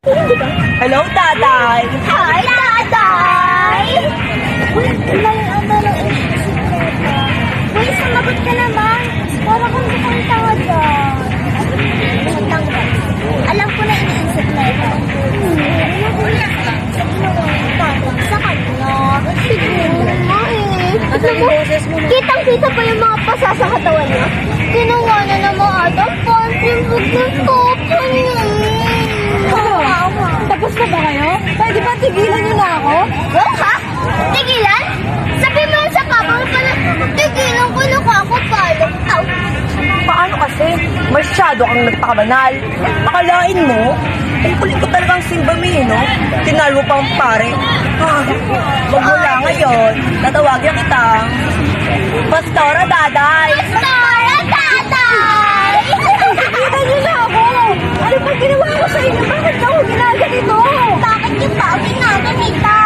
Hello, Tatay! Hi, Tatay! Uy, ano lang isikleta. Uy, sumagot ka naman. Para kung mukhang tanga dyan. Mukhang tanga. Alam ko na iniisip na ito. Sa ginawa ng tatang sa kanya. Siguro nga eh. Alam mo, kitang-kita pa yung mga pasa sa katawan niya. Ginawa na naman ata pang-timbog ng topo niya. Tapos na ba kayo? Pwede ba tigilan niyo na ako? Oh, ha? Tigilan? Sabi mo lang sa papa mo pala, tigilan ko na ako palo. Ow. Paano kasi? Masyado kang nagpakabanal. Akalain mo, ang kulit ko talagang simbami, no? Tinalo pang pare. Magmula ngayon, tatawagin kita. Pastora Daday! Pastora, tatay! Tigilan niyo na ako! Ano ba ginawa ko sa inyo? Bakit ako ginaganito? Bakit yung pa ginaganita?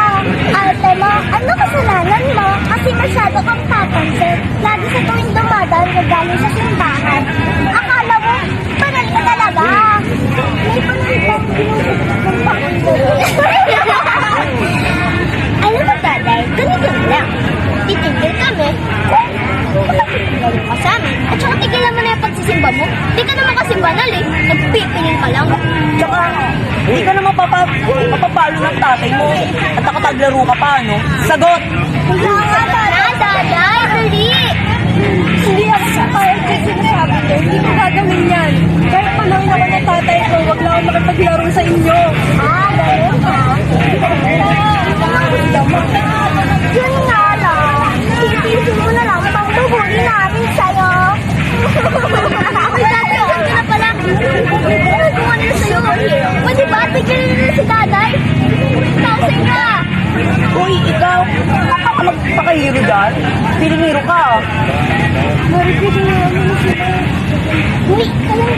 Ate mo, ano kasalanan mo? Kasi masyado kang papansin. Lagi sa tuwing dumadaan, nagaling sa simbahan. Akala mo, banal ka talaga. May panalitang pinusok ng Alam mo, tatay, ganito lang. Titigil kami. Titigil ka sa amin. At saka tigilan mo na yung pagsisimba mo. Di ka naman kasi banal eh. Nagpipilin ka lang. Tsaka, hindi ka naman papapalo ng tatay mo. At nakapaglaro ka pa, no? Sagot! Tatay, dali. Hindi ako sa kahit may sinasabi ko. Hindi ko gagawin yan. Kahit panawin ako ng tatay ko, wag lang ako makipaglaro sa inyo. Ganun ka. Yun nga lang. Titisin mo na lang pang tuhuli namin sa'yo. Ay, dati, ano na pala? Ginagawa nila sa'yo. Pwede ba tigilin nila si daday? 1,000 na. Uy, ikaw, magpakahiro dyan? Piliniro ka. Uy, kalang